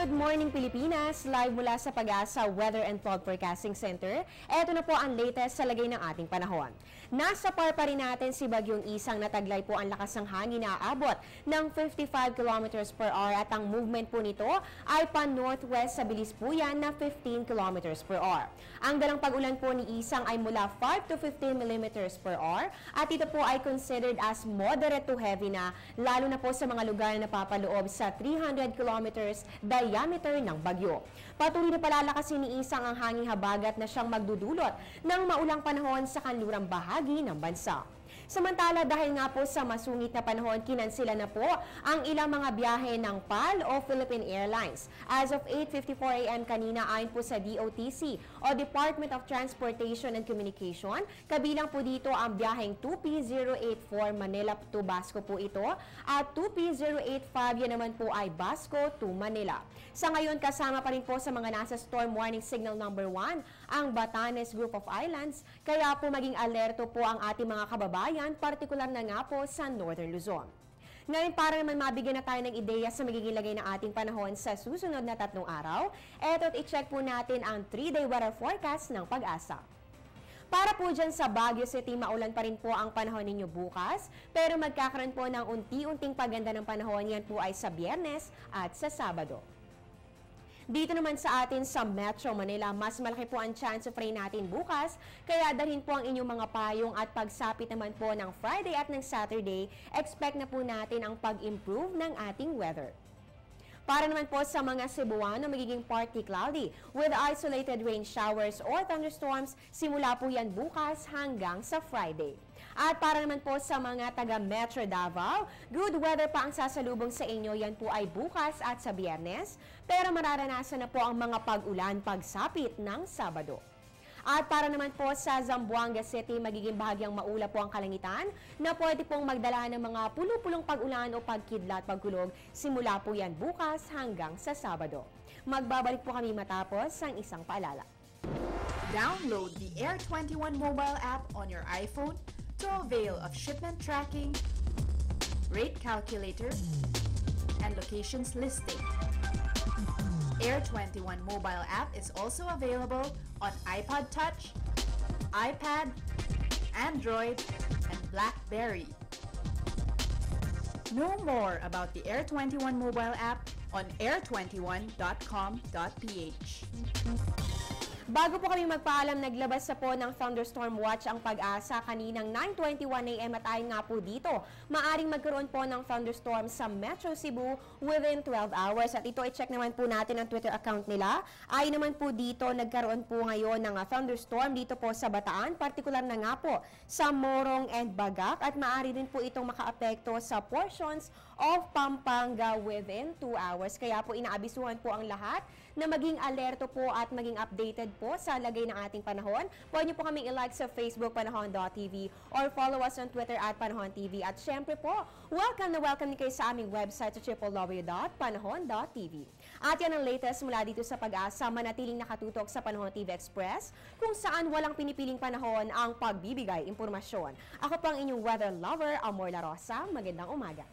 Good morning Pilipinas! Live mula sa Pag-asa Weather and Flood Forecasting Center. Ito na po ang latest sa lagay ng ating panahon. Nasa par pa rin natin si Bagyong Isang na taglay po ang lakas ng hangin na aabot ng 55 kilometers per hour at ang movement po nito ay pan-northwest sa bilis po yan na 15 kilometers per hour. Ang dalang pag-ulan po ni Isang ay mula 5 to 15 millimeters per hour at ito po ay considered as moderate to heavy na lalo na po sa mga lugar na napapaloob sa 300 kilometers diameter ng bagyo. Patuloy na palalakasin ni Isang ang hanging habagat na siyang magdudulot ng maulang panahon sa kanlurang bahagi ng bansa. Samantala, dahil nga po sa masungit na panahon, kinansila na po ang ilang mga biyahe ng PAL o Philippine Airlines. As of 8:54 a.m. kanina, ayon po sa DOTC o Department of Transportation and Communication, kabilang po dito ang biyaheng 2P084 Manila to Basco po ito at 2P085 yan naman po ay Basco to Manila. Sa ngayon, kasama pa rin po sa mga nasa storm warning signal number 1 ang Batanes Group of Islands, kaya po maging alerto po ang ating mga kababayan, partikular na nga po sa Northern Luzon. Ngayon, para naman mabigyan na tayo ng ideya sa magiging lagay ng ating panahon sa susunod na 3 araw, eto't i-check po natin ang 3-day weather forecast ng Pag-asa. Para po dyan sa Baguio City, maulan pa rin po ang panahon ninyo bukas, pero magkakaroon po ng unti-unting paganda ng panahon, yan po ay sa Biyernes at sa Sabado. Dito naman sa atin sa Metro Manila, mas malaki po ang chance of rain natin bukas, kaya dalhin po ang inyong mga payong at pagsapit naman po ng Friday at ng Saturday, expect na po natin ang pag-improve ng ating weather. Para naman po sa mga Cebuano, magiging partly cloudy with isolated rain showers or thunderstorms simula po yan bukas hanggang sa Friday. At para naman po sa mga taga Metro Davao, good weather pa ang sasalubong sa inyo, yan po ay bukas at sa Biyernes, pero mararanasan na po ang mga pag-ulan pagsapit ng Sabado. At para naman po sa Zamboanga City, magiging bahagyang maulap po ang kalangitan na pwede pong magdala ng mga pulo-pulong pag-ulan o pagkidlat pagkulog simula po yan bukas hanggang sa Sabado. Magbabalik po kami matapos ang isang paalala. Download the Air 21 mobile app on your iPhone to avail of shipment tracking, rate calculator, and locations listing. Air 21 mobile app is also available on iPod Touch, iPad, Android, and BlackBerry. Know more about the Air 21 mobile app on air21.com.ph. Bago po kami magpaalam, naglabas sa po ng thunderstorm watch ang Pag-asa kaninang 9:21 a.m. at ayon nga po dito, maaring magkaroon po ng thunderstorm sa Metro Cebu within 12 hours. At ito, i-check naman po natin ang Twitter account nila. Ayon naman po dito, nagkaroon po ngayon ng thunderstorm dito po sa Bataan, partikular na nga po sa Morong and Bagak, at maaari din po itong makaapekto sa portions of Pampanga within 2 hours. Kaya po inaabisuhan po ang lahat na maging alerto po at maging updated po sa lagay ng ating panahon. Pwede niyo po kaming i-like sa Facebook panahon.tv or follow us on Twitter at panahon.tv. At syempre po, welcome din kayo sa aming website sa www.panahon.tv. At yan ang latest mula dito sa Pag-asa, manatiling nakatutok sa Panahon TV Express, kung saan walang pinipiling panahon ang pagbibigay impormasyon. Ako po ang inyong weather lover, Amor La Rosa. Magandang umaga.